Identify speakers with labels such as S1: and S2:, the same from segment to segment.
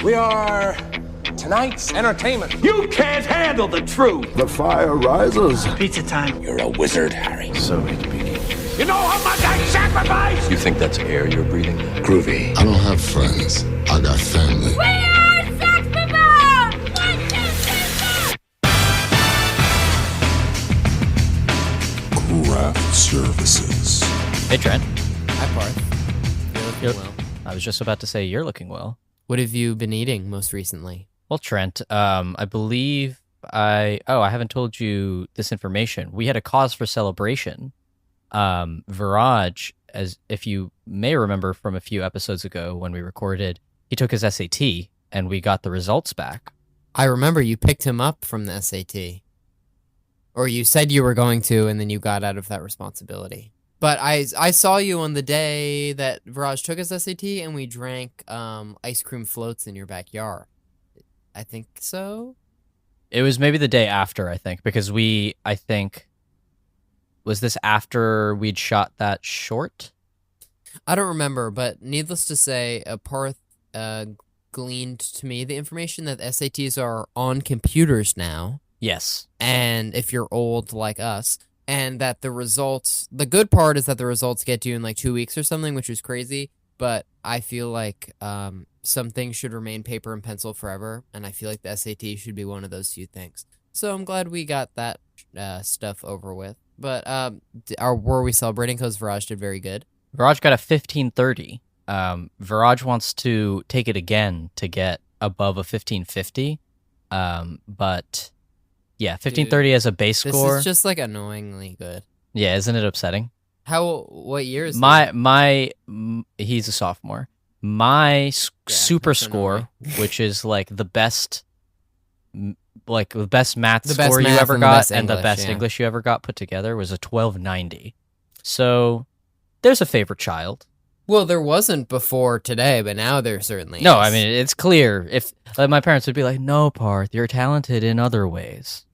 S1: We are tonight's entertainment.
S2: You can't handle the truth.
S3: The fire rises.
S4: Pizza time.
S1: You're a wizard, Harry.
S3: So it begins.
S2: You know how much I sacrifice?
S5: You think that's air you're breathing?
S1: Groovy.
S6: I don't have friends. I got family.
S7: We are sex people! 1, 2, 3, 4!
S3: Craft Services.
S8: Hey, Trent.
S9: Hi, Parth. You're looking well.
S8: I was just about to say you're looking well.
S9: What have you been eating most recently?
S8: Well, Trent, I believe I haven't told you this information. We had a cause for celebration. Viraaj, as if you may remember from a few episodes ago when we recorded, he took his SAT and we got the results back.
S9: I remember you picked him up from the SAT. Or you said you were going to, and then you got out of that responsibility. But I saw you on the day that Viraaj took his SAT, and we drank ice cream floats in your backyard. I think so?
S8: It was maybe the day after, I think, because was this after we'd shot that short?
S9: I don't remember, but needless to say, Parth gleaned to me the information that SATs are on computers now.
S8: Yes.
S9: And if you're old like us, and that the results, the good part is that the results get to you in like 2 weeks or something, which is crazy, but I feel like some things should remain paper and pencil forever, and I feel like the SAT should be one of those few things. So I'm glad we got that stuff over with. But were we celebrating because Viraaj did very good?
S8: Viraaj got a 1530. Viraaj wants to take it again to get above a 1550. But yeah, 1530 as a base score.
S9: This is just like annoyingly good.
S8: Yeah, isn't it upsetting?
S9: What year is that?
S8: He's a sophomore. My super score, which is like the best math score you ever got and the best English you ever got put together, was a 1290. So there's a favorite child.
S9: Well, there wasn't before today, but now there certainly is.
S8: No, I mean, it's clear. If my parents would be like, "No, Parth, you're talented in other ways."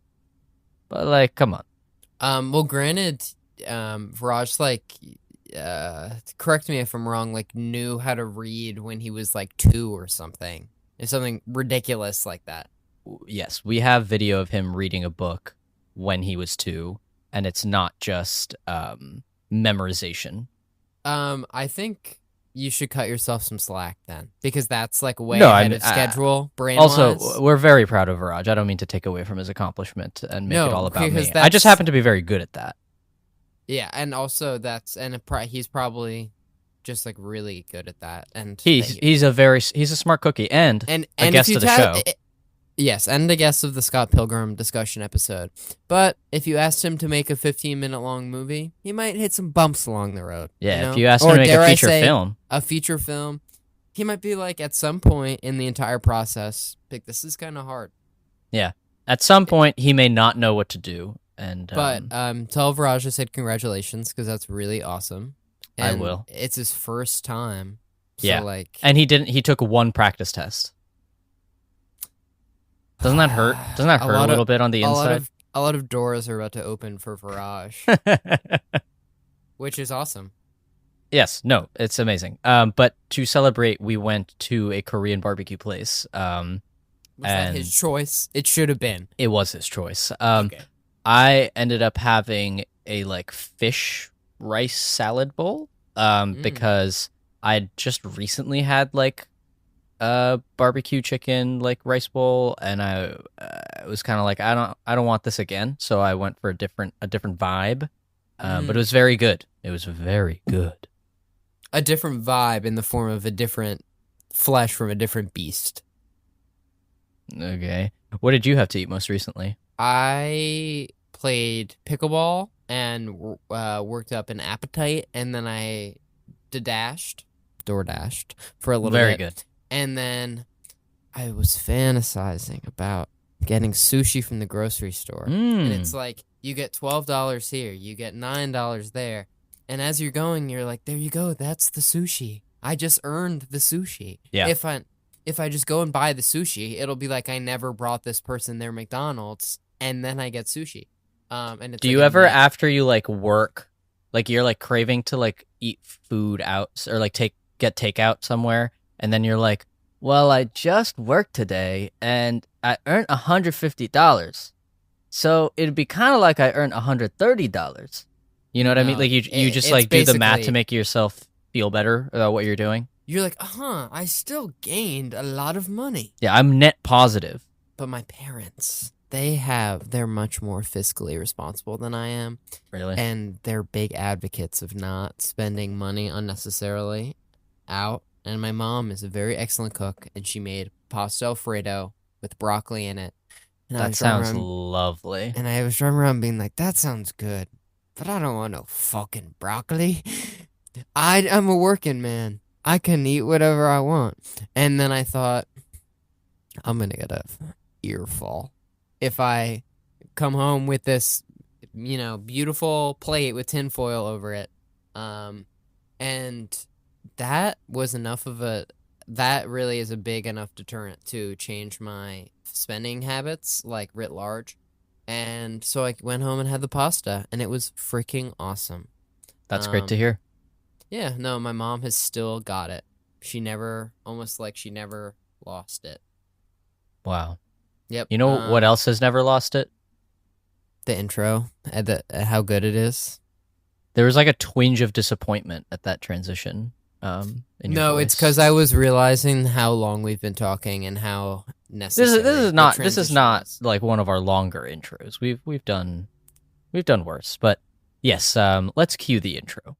S8: But like, come on.
S9: Well, granted, Viraaj, correct me if I'm wrong, knew how to read when he was 2 or something. It's something ridiculous like that.
S8: Yes, we have video of him reading a book when he was 2, and it's not just memorization.
S9: I think you should cut yourself some slack then, because that's way ahead of schedule, brain-wise.
S8: Also, we're very proud of Viraaj. I don't mean to take away from his accomplishment and make it all about me.
S9: That's...
S8: I just happen to be very good at that.
S9: Yeah, and also he's probably just really good at that. And
S8: he's a smart cookie and a guest of the show.
S9: Yes, and a guest of the Scott Pilgrim discussion episode. But if you asked him to make a 15-minute long movie, he might hit some bumps along the road.
S8: Yeah, if you asked him to make
S9: a feature film, he might be at some point in the entire process, this is kind of hard.
S8: Yeah, at some point he may not know what to do.
S9: But tell Viraaj I said congratulations, because that's really awesome. And
S8: I will.
S9: It's his first time. So
S8: yeah, and he took one practice test. Doesn't that hurt? Doesn't that hurt a little bit on the inside?
S9: A lot of doors are about to open for Viraaj, which is awesome.
S8: Yes, no, it's amazing. But to celebrate, we went to a Korean barbecue place.
S9: Was that his choice? It should have been.
S8: It was his choice.
S9: Okay.
S8: I ended up having a fish rice salad bowl because I just recently had barbecue chicken rice bowl, and I was kind of I don't want this again, so I went for a different vibe. But it was very good. It was very good.
S9: A different vibe in the form of a different flesh from a different beast.
S8: Okay. What did you have to eat most recently?
S9: I played pickleball and worked up an appetite, and then I DoorDashed for a little bit.
S8: Very good.
S9: And then I was fantasizing about getting sushi from the grocery store. And it's you get $12 here, you get $9 there. And as you're going, you're like, there you go, that's the sushi. I just earned the sushi.
S8: Yeah.
S9: If I just go and buy the sushi, it'll be I never brought this person their McDonald's, and then I get sushi. And it's
S8: do you ever, after you work, you're craving to eat food out or get takeout somewhere, and then you're like, Well, I just worked today and I earned $150. So it'd be kind of like I earned $130. You know what I mean?
S9: No,
S8: Like you just
S9: it's
S8: like do the math to
S9: basically-
S8: make yourself feel better about what you're doing.
S9: You're like, I still gained a lot of money.
S8: Yeah, I'm net positive.
S9: But my parents, they're much more fiscally responsible than I am.
S8: Really?
S9: And they're big advocates of not spending money unnecessarily out. And my mom is a very excellent cook, and she made pasta Alfredo with broccoli in it. And
S8: That sounds lovely.
S9: And I was driving around being like, that sounds good, but I don't want no fucking broccoli. I'm a working man. I can eat whatever I want. And then I thought, I'm going to get a earful if I come home with this, beautiful plate with tinfoil over it. And that was enough of that really is a big enough deterrent to change my spending habits, like writ large. And so I went home and had the pasta, and it was freaking awesome.
S8: That's great to hear.
S9: Yeah, no, my mom has still got it. Almost like she never lost it.
S8: Wow.
S9: Yep.
S8: You know what else has never lost it?
S9: The intro, how good it is.
S8: There was like a twinge of disappointment at that transition. In your
S9: No, it's
S8: voice.
S9: because I was realizing how long we've been talking and how necessary.
S8: This is not like one of our longer intros. We've done worse, but yes. Let's cue the intro.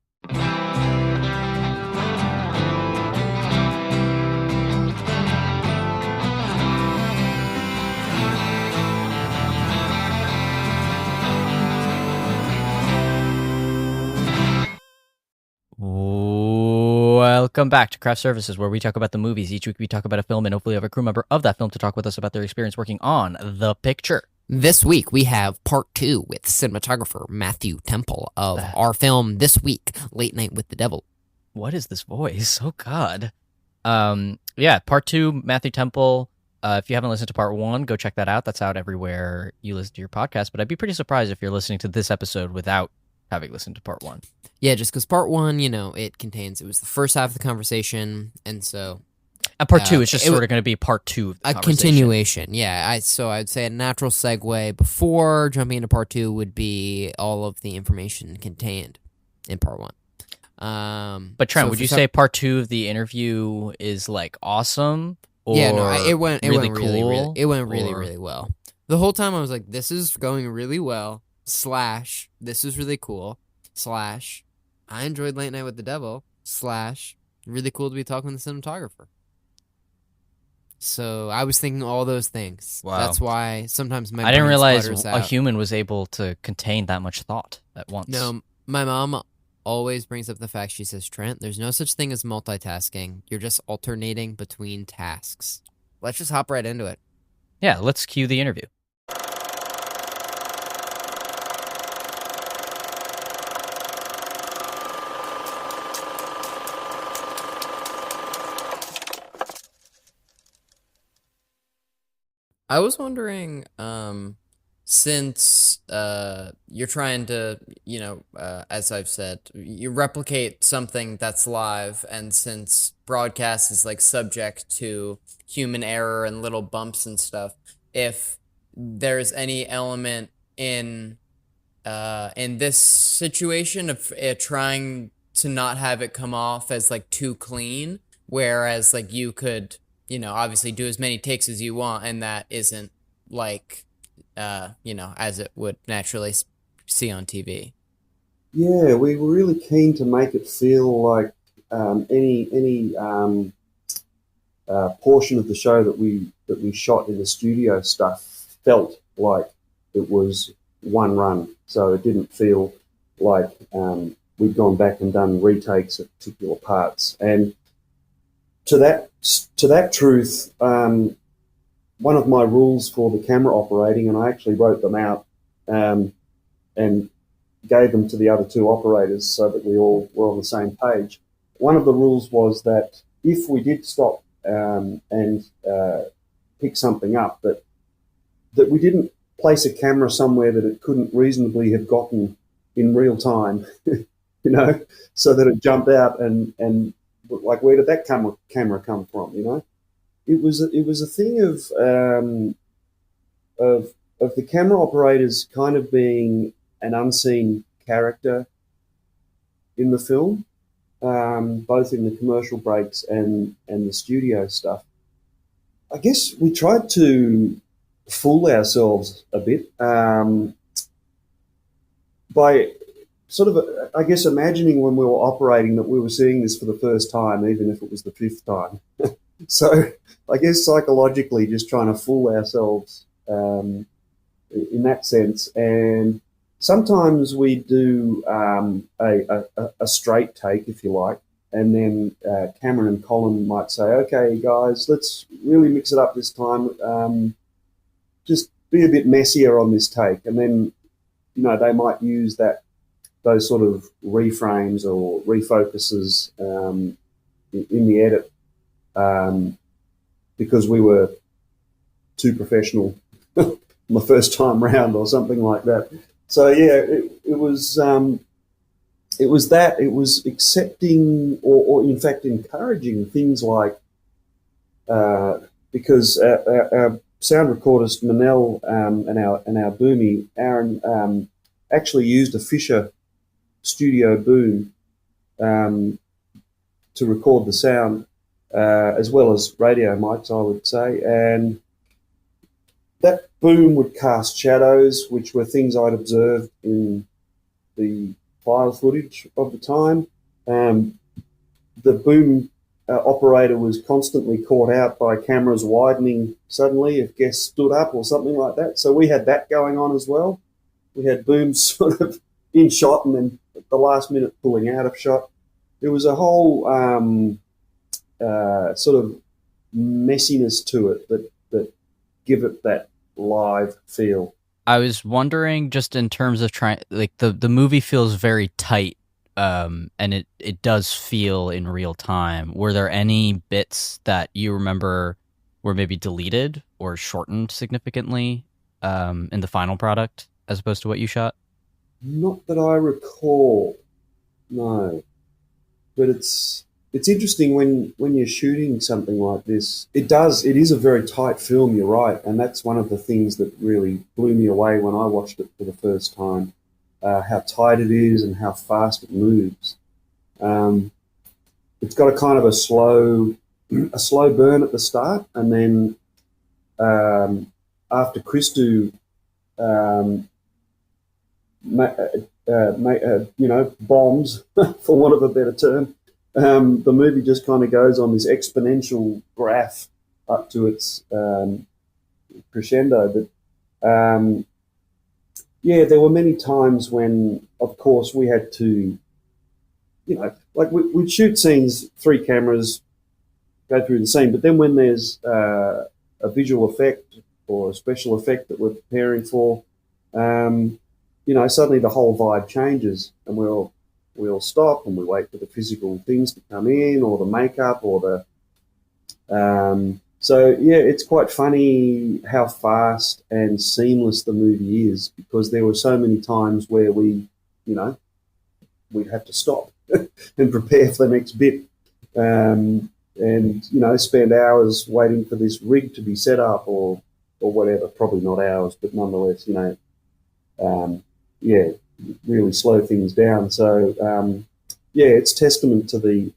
S8: Welcome back to Craft Services, where we talk about the movies. Each week we talk about a film and hopefully have a crew member of that film to talk with us about their experience working on the picture.
S9: This week we have part 2 with cinematographer Matthew Temple of our film this week, Late Night with the Devil.
S8: What is this voice? Oh, God. Yeah, part 2, Matthew Temple. If you haven't listened to part 1, go check that out. That's out everywhere you listen to your podcast, but I'd be pretty surprised if you're listening to this episode without having listened to part 1.
S9: Yeah, just because part 1, it was the first half of the conversation, and so...
S8: And part 2 is just sort of going to be part 2 of the conversation.
S9: Continuation, yeah. So I'd say a natural segue before jumping into part 2 would be all of the information contained in part 1.
S8: But Trent, would you say part 2 of the interview is like awesome? Or
S9: yeah, no, it went
S8: really
S9: cool,
S8: cool.
S9: Really well. The whole time I was like, this is going really well, / this is really cool, / I enjoyed Late Night with the Devil, / really cool to be talking to the cinematographer. So I was thinking all those things.
S8: Wow.
S9: That's why sometimes my
S8: I didn't
S9: brain
S8: realize
S9: sputters
S8: a
S9: out.
S8: human was able to contain that much thought at once.
S9: No, my mom always brings up the fact, she says, Trent, there's no such thing as multitasking. You're just alternating between tasks. Let's just hop right into it.
S8: Yeah, let's cue the interview.
S9: I was wondering, since you're trying to, as I've said, you replicate something that's live, and since broadcast is like subject to human error and little bumps and stuff, if there's any element in this situation of trying to not have it come off as like too clean, whereas like you could, obviously do as many takes as you want, and that isn't like, as it would naturally see on TV.
S4: Yeah, we were really keen to make it feel like any portion of the show that we shot in the studio stuff felt like it was one run, so it didn't feel like we'd gone back and done retakes of particular parts. And to that truth, one of my rules for the camera operating, and I actually wrote them out and gave them to the other two operators so that we all were on the same page. One of the rules was that if we did stop and pick something up, that we didn't place a camera somewhere that it couldn't reasonably have gotten in real time, so that it jumped out and like, where did that camera come from, it was a thing of the camera operators kind of being an unseen character in the film, both in the commercial breaks and the studio stuff. I guess we tried to fool ourselves a bit by sort of, I guess, imagining when we were operating that we were seeing this for the first time, even if it was the fifth time. So I guess psychologically just trying to fool ourselves in that sense. And sometimes we do a straight take, if you like, and then Cameron and Colin might say, okay, guys, let's really mix it up this time. Just be a bit messier on this take. And then, they might use those sort of reframes or refocuses in the edit because we were too professional my first time round or something like that. So yeah, it was that. It was accepting or in fact encouraging things like because our sound recordist Manel and our boomy Aaron actually used a Fisher studio boom to record the sound as well as radio mics, I would say, and that boom would cast shadows, which were things I'd observed in the file footage of the time. The boom operator was constantly caught out by cameras widening suddenly if guests stood up or something like that. So we had that going on as well. We had booms sort of in shot and then at the last minute pulling out of shot. There was a whole sort of messiness to it that give it that live feel.
S8: I was wondering, just in terms of trying, like the movie feels very tight, and it does feel in real time. Were there any bits that you remember were maybe deleted or shortened significantly in the final product as opposed to what you shot?
S4: Not that I recall, no. But it's interesting when you're shooting something like this. It is a very tight film, you're right, and that's one of the things that really blew me away when I watched it for the first time, how tight it is and how fast it moves. It's got a kind of a slow burn at the start, and then after Christou bombs, for want of a better term, the movie just kind of goes on this exponential graph up to its crescendo. But there were many times when, of course, we had to, like we'd shoot scenes, 3 cameras, go through the scene. But then when there's a visual effect or a special effect that we're preparing for, suddenly the whole vibe changes, and we'll stop and we wait for the physical things to come in, or the makeup, or the it's quite funny how fast and seamless the movie is, because there were so many times where we'd have to stop and prepare for the next bit, and spend hours waiting for this rig to be set up or whatever. Probably not hours, but nonetheless, really slow things down. So it's testament to the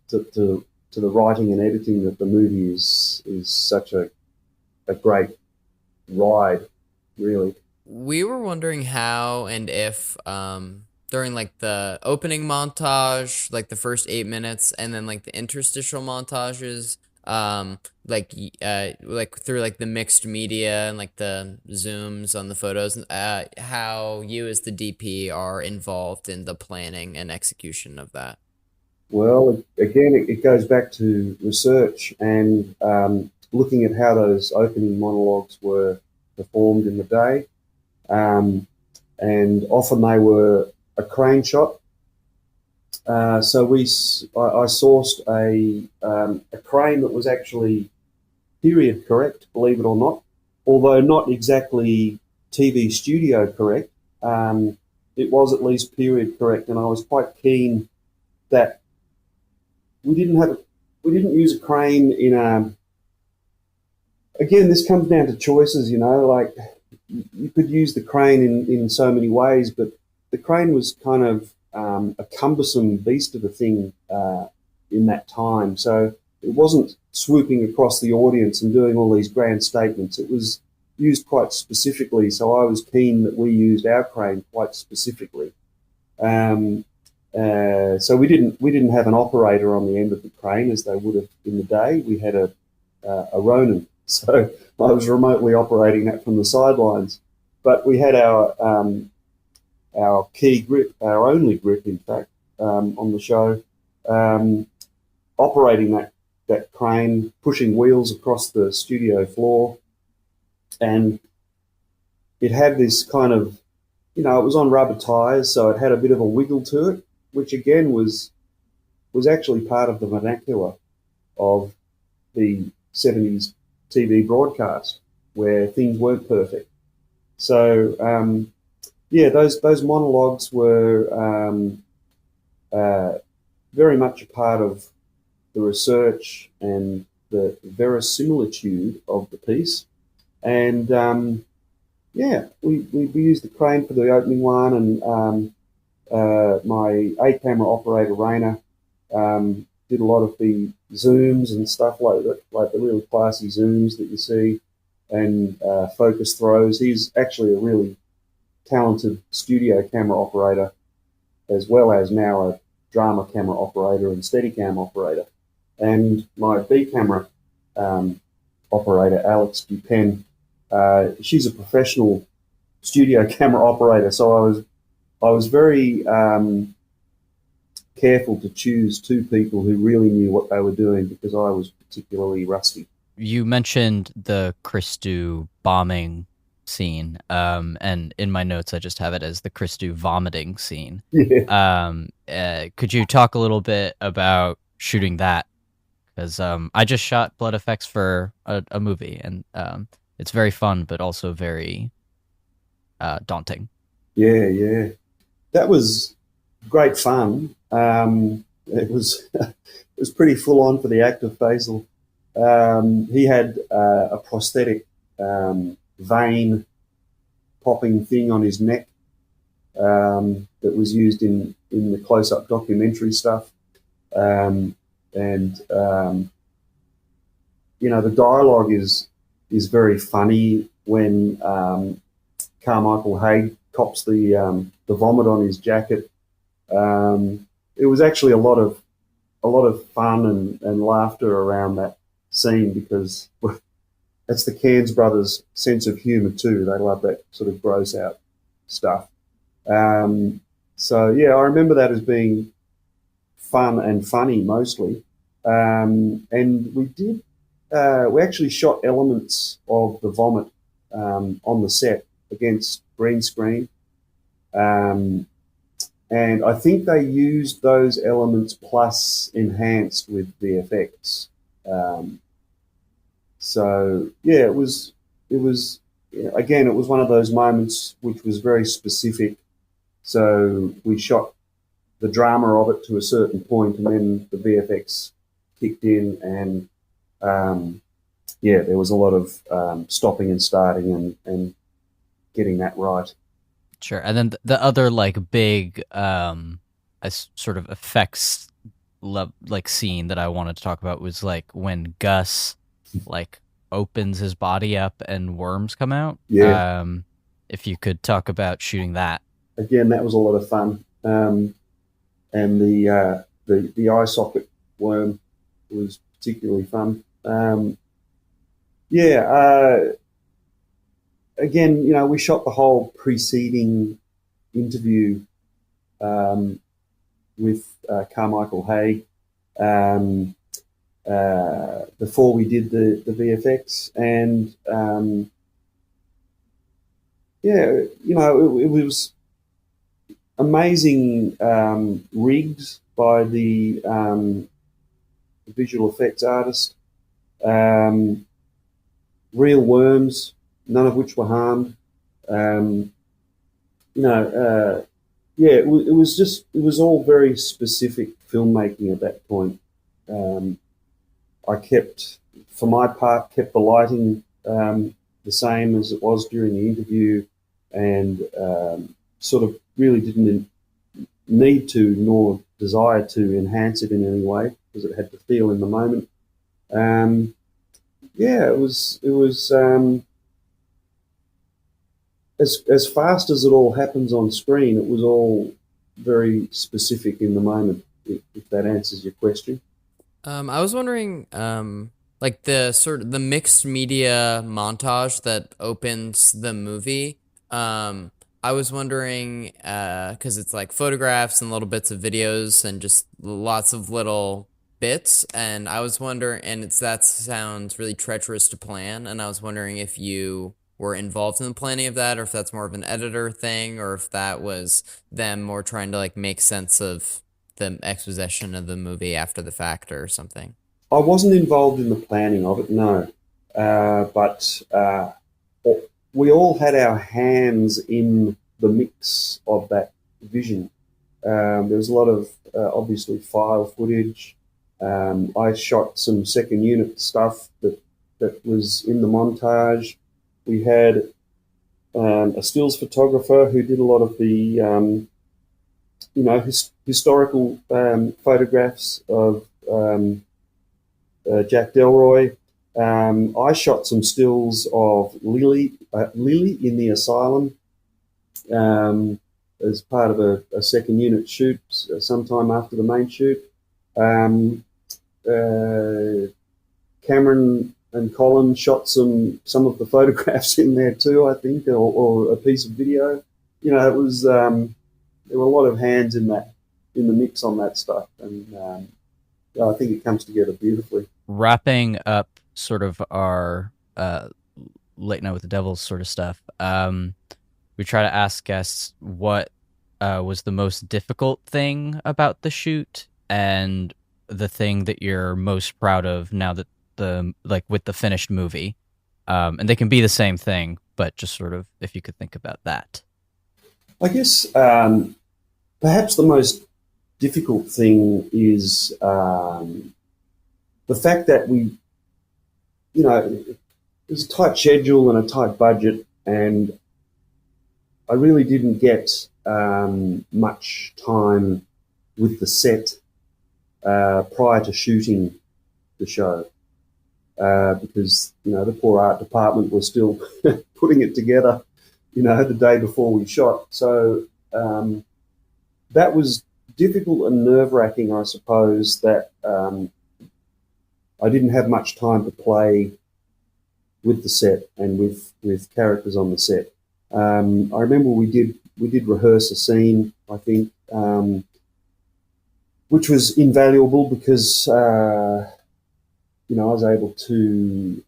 S4: writing and editing that the movie is such a great ride, really.
S9: We were wondering how and if during like the opening montage, like the first 8 minutes, and then like the interstitial montages, like through like the mixed media and like the zooms on the photos, how you as the DP are involved in the planning and execution of that.
S4: Well, again, it goes back to research and looking at how those opening monologues were performed in the day, and often they were a crane shot. So I sourced a crane that was actually period correct, believe it or not, although not exactly TV studio correct. It was at least period correct, and I was quite keen that we didn't use a crane in a again, this comes down to choices, like you could use the crane in so many ways, but the crane was kind of a cumbersome beast of a thing in that time. So it wasn't swooping across the audience and doing all these grand statements. It was used quite specifically. So I was keen that we used our crane quite specifically. So we didn't have an operator on the end of the crane as they would have in the day. We had a Ronin, so I was remotely operating that from the sidelines. But we had our key grip, our only grip, in fact, on the show, operating that crane, pushing wheels across the studio floor, and it had this kind of, it was on rubber tires, so it had a bit of a wiggle to it, which again was actually part of the vernacular of the 70s TV broadcast, where things weren't perfect. So those monologues were very much a part of the research and the verisimilitude of the piece. And we used the crane for the opening one, and my 8-camera operator Rainer did a lot of the zooms and stuff like the really classy zooms that you see, and focus throws. He's actually a really talented studio camera operator, as well as now a drama camera operator and Steadicam operator. And my B camera operator, Alex Dupen, she's a professional studio camera operator. So I was very careful to choose two people who really knew what they were doing, because I was particularly rusty.
S8: You mentioned the Christou bombing scene, and in my notes I just have it as the Christou vomiting scene.
S4: Yeah.
S8: Could you talk a little bit about shooting that? Because I just shot blood effects for a movie, and it's very fun, but also very daunting.
S4: Yeah. That was great fun. It was pretty full on for the actor Faisal. He had a prosthetic vein popping thing on his neck that was used in the close-up documentary stuff. The dialogue is very funny when Carmichael Haig cops the vomit on his jacket. It was actually a lot of fun and laughter around that scene, because that's the Cairns brothers' sense of humour too. They love that sort of gross out stuff. I remember that as being fun and funny mostly. And we actually shot elements of the vomit on the set against green screen. And I think they used those elements plus enhanced with VFX. It was again, it was one of those moments which was very specific. So we shot the drama of it to a certain point, and then the VFX kicked in, and there was a lot of stopping and starting and getting that right.
S8: Sure. And then the other big sort of effects scene that I wanted to talk about was when Gus opens his body up and worms come out.
S4: Yeah.
S8: If you could talk about shooting that. Again,
S4: that was a lot of fun. And the eye socket worm was particularly fun. Again, we shot the whole preceding interview with Carmichael Haig before we did the VFX, and it was amazing rigs by the visual effects artist, real worms, none of which were harmed. It was all very specific filmmaking at that point. I kept the lighting the same as it was during the interview, and sort of really didn't need to nor desire to enhance it in any way because it had to feel in the moment. It was as fast as it all happens on screen. It was all very specific in the moment. If that answers your question.
S9: I was wondering, like the mixed media montage that opens the movie. I was wondering, because it's like photographs and little bits of videos and just lots of little bits, and I was wondering, and that sounds really treacherous to plan, and I was wondering if you were involved in the planning of that, or if that's more of an editor thing, or if that was them more trying to like make sense of the exposition of the movie after the fact or something.
S4: I wasn't involved in the planning of it, no, but we all had our hands in the mix of that vision. There was a lot of obviously file footage. I shot some second unit stuff that was in the montage. We had a stills photographer who did a lot of the historical photographs of Jack Delroy. I shot some stills of Lily in the asylum as part of a second unit shoot sometime after the main shoot. Cameron and Colin shot some of the photographs in there too, I think, or a piece of video. You know, it was there were a lot of hands in the mix on that stuff, and I think it comes together beautifully.
S8: Wrapping up sort of our Late Night with the Devil sort of stuff, we try to ask guests what was the most difficult thing about the shoot and the thing that you're most proud of now that with the finished movie. And they can be the same thing, but just sort of if you could think about that.
S4: I guess perhaps the most difficult thing is the fact that we, it was a tight schedule and a tight budget, and I really didn't get much time with the set prior to shooting the show because, the poor art department was still putting it together, the day before we shot. So that was difficult and nerve-wracking, I suppose, that I didn't have much time to play with the set and with characters on the set. I remember we did rehearse a scene, I think, which was invaluable because I was able to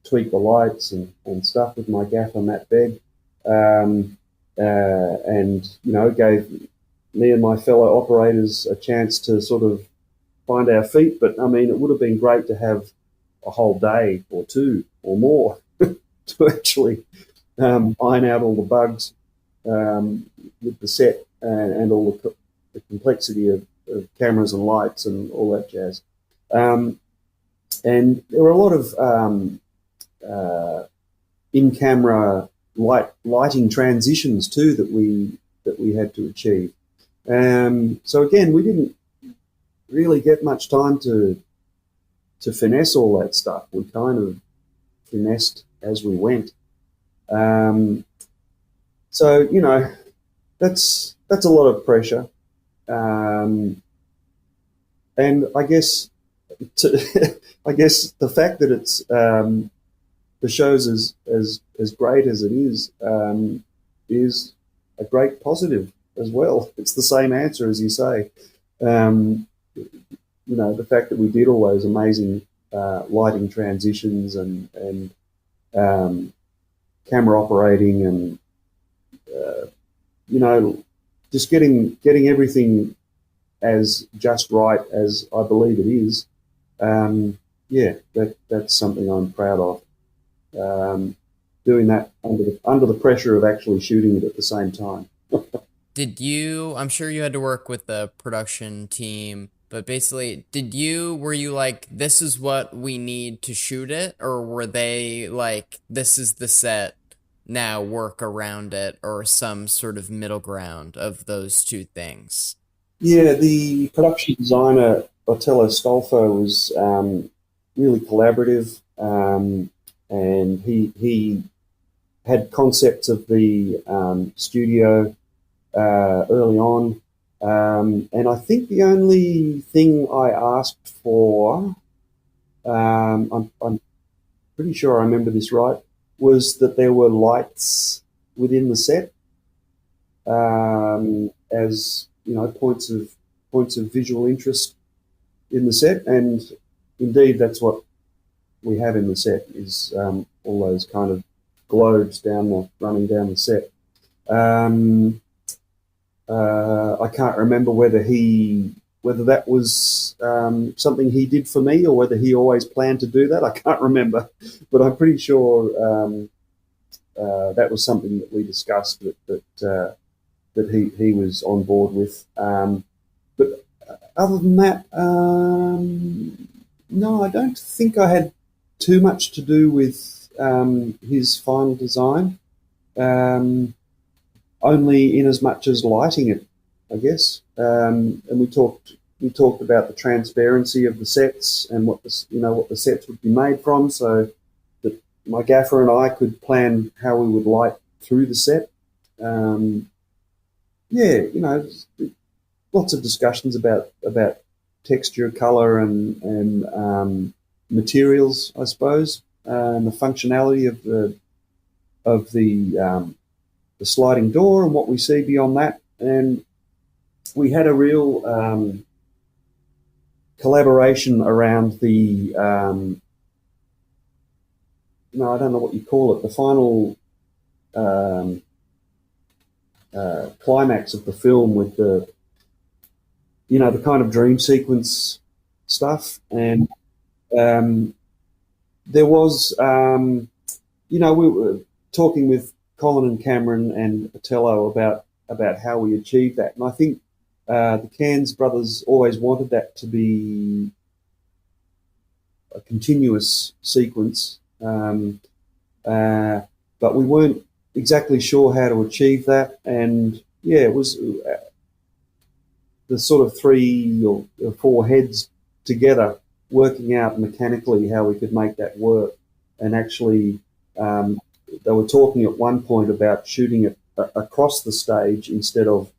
S4: tweak the lights and stuff with my gaffer Matt Begg, and gave me and my fellow operators a chance to sort of find our feet. But I mean, it would have been great to have a whole day or two or more to actually iron out all the bugs with the set and all the complexity of cameras and lights and all that jazz. And there were a lot of in-camera lighting transitions too that we had to achieve. So again, we didn't really get much time to finesse all that stuff. We kind of finessed as we went. So that's a lot of pressure. And I guess the fact that it's the show's as great as it is a great positive as well. It's the same answer as you say. The fact that we did all those amazing lighting transitions and camera operating and just getting everything as just right as I believe it is. That's something I'm proud of. Doing that under the pressure of actually shooting it at the same time.
S9: I'm sure you had to work with the production team But basically, were you like, this is what we need to shoot it? Or were they like, this is the set, now work around it, or some sort of middle ground of those two things?
S4: Yeah, the production designer, Otello Stolfo, was really collaborative, and he had concepts of the studio early on. And I think the only thing I asked for, I'm pretty sure I remember this right, was that there were lights within the set, as you know, points of visual interest in the set, and indeed that's what we have in the set is all those kind of globes running down the set. I can't remember whether that was something he did for me or whether he always planned to do that. I can't remember, but I'm pretty sure that was something that we discussed that he was on board with. But other than that, no, I don't think I had too much to do with his final design. Only in as much as lighting it, I guess. And we talked about the transparency of the sets and what the sets would be made from, so that my gaffer and I could plan how we would light through the set. Lots of discussions about texture, color, and materials, I suppose, and the functionality of the sliding door and what we see beyond that. And we had a real collaboration around the I don't know what you call it, the final climax of the film with the kind of dream sequence stuff. And there was we were talking with Colin and Cameron and Otello about how we achieved that. And I think the Cairns brothers always wanted that to be a continuous sequence, but we weren't exactly sure how to achieve that. And yeah, it was the sort of 3 or 4 heads together working out mechanically how we could make that work. And actually, they were talking at one point about shooting it across the stage instead of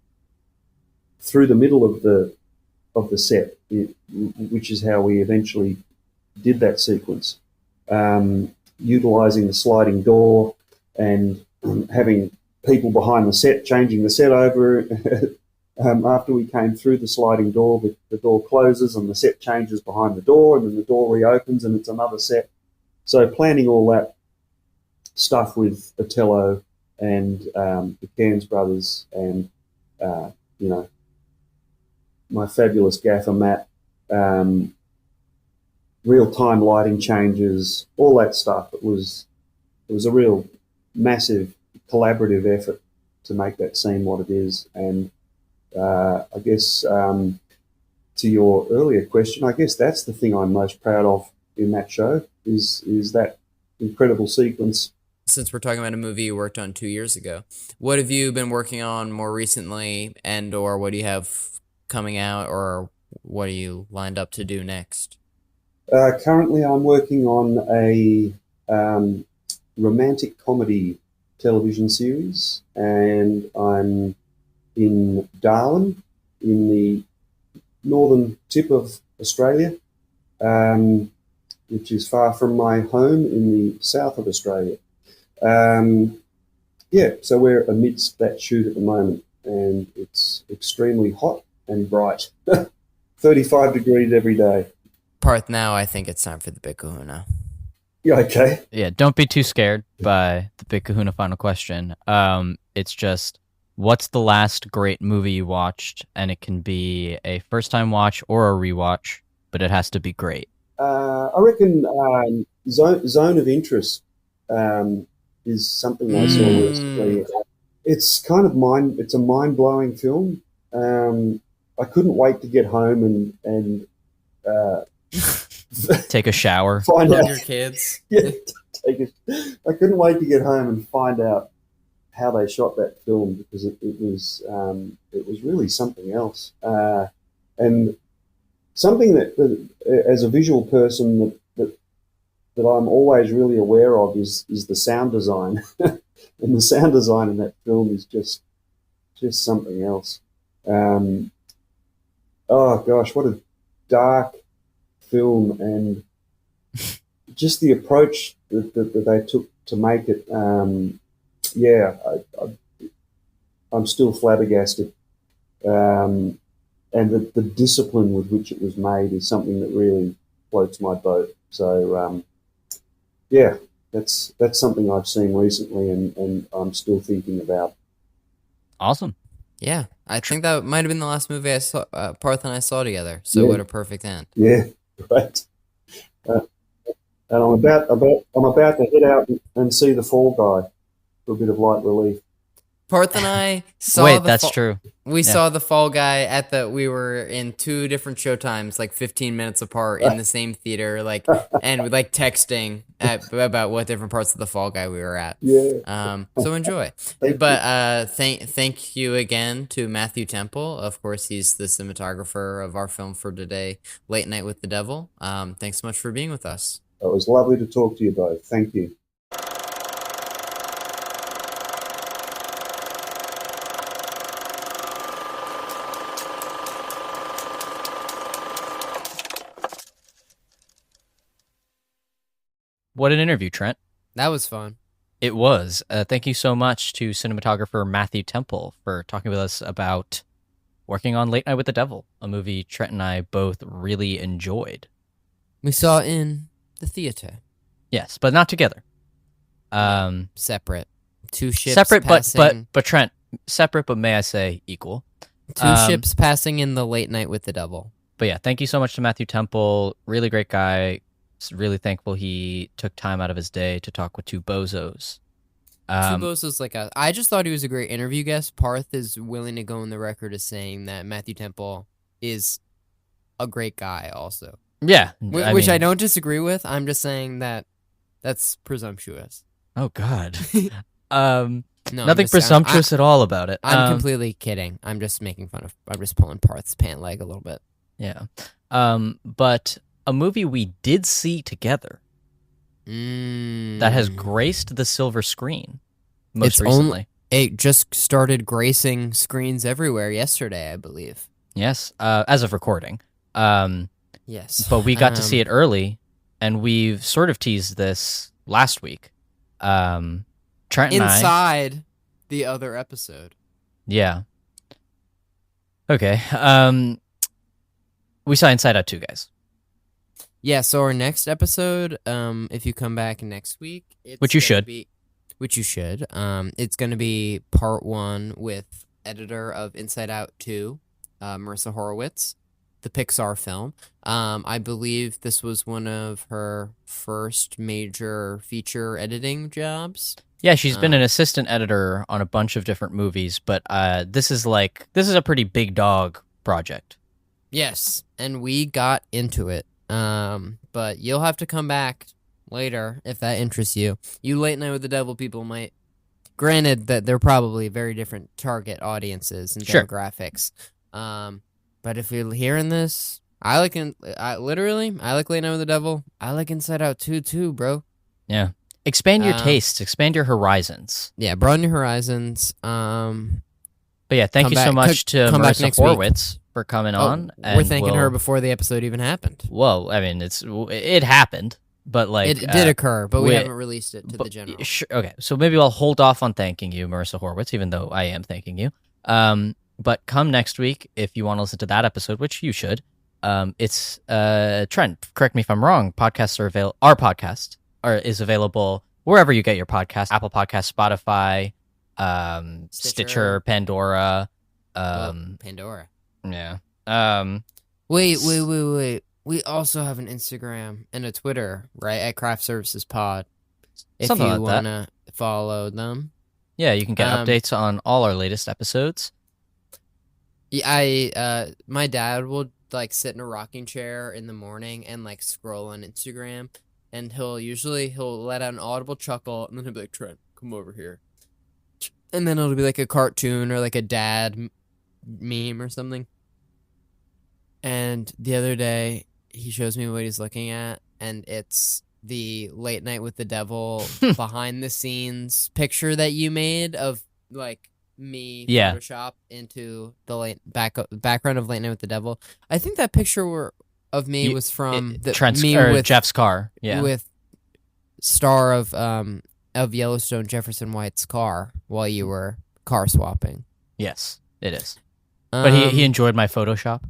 S4: through the middle of the set, which is how we eventually did that sequence, utilizing the sliding door and having people behind the set changing the set over. After we came through the sliding door, the door closes and the set changes behind the door, and then the door reopens and it's another set. So planning all that stuff with Otello and the Cairns brothers and my fabulous gaffer Matt, real-time lighting changes, all that stuff. It was a real massive collaborative effort to make that scene what it is. And I guess to your earlier question, I guess that's the thing I'm most proud of in that show is that incredible sequence.
S9: Since we're talking about a movie you worked on 2 years ago, what have you been working on more recently, and or what do you have coming out, or what are you lined up to do next?
S4: Currently, I'm working on a romantic comedy television series, and I'm in Darwin, in the northern tip of Australia, which is far from my home in the south of Australia. So we're amidst that shoot at the moment, and it's extremely hot and bright. 35 degrees every day.
S9: Parth, now I think it's time for the Big Kahuna.
S4: Yeah, okay.
S8: Yeah, don't be too scared by the Big Kahuna final question. It's just, what's the last great movie you watched? And it can be a first-time watch or a rewatch, but it has to be great.
S4: I reckon Zone of Interest is something I saw recently. It's kind of it's a mind-blowing film. I couldn't wait to get home and
S8: Take a shower.
S4: find
S9: Hug
S4: out.
S9: your kids.
S4: Yeah, I couldn't wait to get home and find out how they shot that film, because it was really something else, and something that as a visual person that I'm always really aware of is the sound design, and the sound design in that film is just something else. Oh gosh, what a dark film, and just the approach that they took to make it. I'm still flabbergasted, and the discipline with which it was made is something that really floats my boat. So that's something I've seen recently, and I'm still thinking about.
S8: Awesome.
S9: Yeah, I think that might have been the last movie I saw, Parth and I saw together. So
S4: Yeah.
S9: what a perfect end.
S4: Yeah, right. And I'm about to head out and see The Fall Guy for a bit of light relief.
S9: Parth and I saw
S8: Wait, that's true.
S9: We
S8: Yeah.
S9: saw The Fall Guy we were in 2 different showtimes, like 15 minutes apart in the same theater, like, and with like texting about what different parts of The Fall Guy we were at.
S4: Yeah.
S9: So enjoy. But thank you again to Matthew Temple. Of course, he's the cinematographer of our film for today, Late Night with the Devil. Thanks so much for being with us.
S4: It was lovely to talk to you both. Thank you.
S8: What an interview, Trent.
S9: That was fun.
S8: It was. Thank you so much to cinematographer Matthew Temple for talking with us about working on Late Night with the Devil, a movie Trent and I both really enjoyed.
S9: We saw in the theater.
S8: Yes, but not together.
S9: Separate. 2 ships
S8: Separate,
S9: passing.
S8: but Trent, separate, but may I say equal.
S9: 2 ships passing in the Late Night with the Devil.
S8: But yeah, thank you so much to Matthew Temple. Really great guy. Really thankful he took time out of his day to talk with 2 bozos.
S9: 2 bozos like us. I just thought he was a great interview guest. Parth is willing to go on the record as saying that Matthew Temple is a great guy also.
S8: Yeah.
S9: Which I don't disagree with. I'm just saying that that's presumptuous.
S8: Oh, God.
S9: No,
S8: Nothing presumptuous at all about it.
S9: I'm completely kidding. I'm just making fun of. I'm just pulling Parth's pant leg a little bit.
S8: Yeah. But a movie we did see together that has graced the silver screen most recently.
S9: It just started gracing screens everywhere yesterday, I believe.
S8: Yes, as of recording.
S9: Yes.
S8: But we got to see it early, and we've sort of teased this last week. Trent and I...
S9: Inside the other episode.
S8: Yeah. Okay. We saw Inside Out 2, guys.
S9: Yeah, so our next episode, if you come back next week...
S8: Which you should.
S9: It's going to be part 1 with editor of Inside Out 2, Marissa Horowitz, the Pixar film. I believe this was one of her first major feature editing jobs.
S8: Yeah, she's been an assistant editor on a bunch of different movies, but this is a pretty big dog project.
S9: Yes, and we got into it. But you'll have to come back later if that interests you. You Late Night with the Devil people might. Granted that they're probably very different target audiences and demographics. But if you're hearing this, I like Late Night with the Devil. I like Inside Out 2 too, bro.
S8: Yeah. Expand your tastes, expand your horizons.
S9: Yeah, broaden your horizons.
S8: But yeah, thank you so much to Marissa Horowitz for coming on.
S9: We're thanking her before the episode even happened.
S8: Well, I mean, it happened, but like
S9: it did occur, but we haven't released it to the general.
S8: Okay, so maybe I'll hold off on thanking you, Marissa Horowitz, even though I am thanking you. But come next week if you want to listen to that episode, which you should. It's Trent. Correct me if I'm wrong. Podcasts are available. Our podcast is available wherever you get your podcast: Apple Podcasts, Spotify, Stitcher, Pandora.
S9: Pandora.
S8: Yeah.
S9: Wait. We also have an Instagram and a Twitter, right? At Craft Services Pod. If
S8: Something
S9: you
S8: like
S9: want to follow them.
S8: Yeah, you can get updates on all our latest episodes.
S9: Yeah, my dad will like sit in a rocking chair in the morning and like scroll on Instagram, and he'll let out an audible chuckle, and then he'll be like, Trent, come over here. And then it'll be like a cartoon or like a dad meme or something. And the other day, he shows me what he's looking at, and it's the Late Night with the Devil behind the scenes picture that you made of like me Photoshop into the background of Late Night with the Devil. I think that picture of me was from
S8: Trent's
S9: me
S8: or
S9: with
S8: Jeff's car. Yeah,
S9: with star of Yellowstone Jefferson White's car while you were car swapping.
S8: yes, it is. But he enjoyed my Photoshop.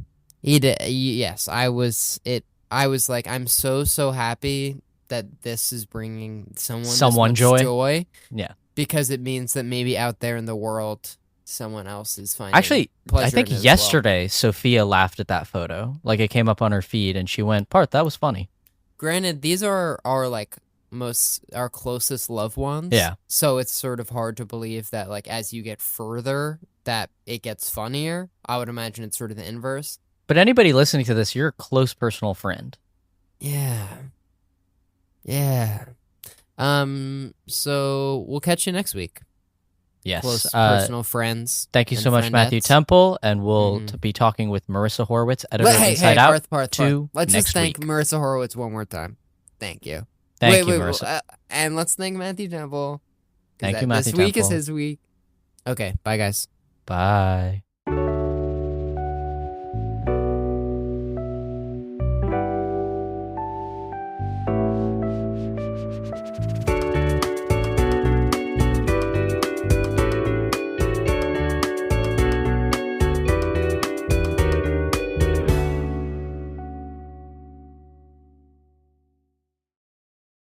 S9: He did. Yes, I was like, I'm so happy that this is bringing someone this much joy.
S8: Yeah,
S9: because it means that maybe out there in the world, someone else is finding.
S8: Actually,
S9: pleasure
S8: I think
S9: in it as
S8: yesterday Sophia laughed at that photo. Like it came up on her feed, and she went, "Parth, that was funny."
S9: Granted, these are our our closest loved ones.
S8: Yeah.
S9: So it's sort of hard to believe that like as you get further, that it gets funnier. I would imagine it's sort of the inverse.
S8: But anybody listening to this, you're a close personal friend.
S9: Yeah. Yeah. So we'll catch you next week.
S8: Yes.
S9: Close personal friends.
S8: Thank you
S9: and
S8: so much, Matthew
S9: friendettes.
S8: Temple, and we'll be talking with Marissa Horowitz, editor of Inside Out.
S9: Parth. Let's just thank Marissa Horowitz one more time. Thank you.
S8: Thank you, Marissa.
S9: And let's thank Matthew Temple.
S8: Thank you, Matthew
S9: This week is
S8: Temple.
S9: his week. Okay, bye guys.
S8: Bye.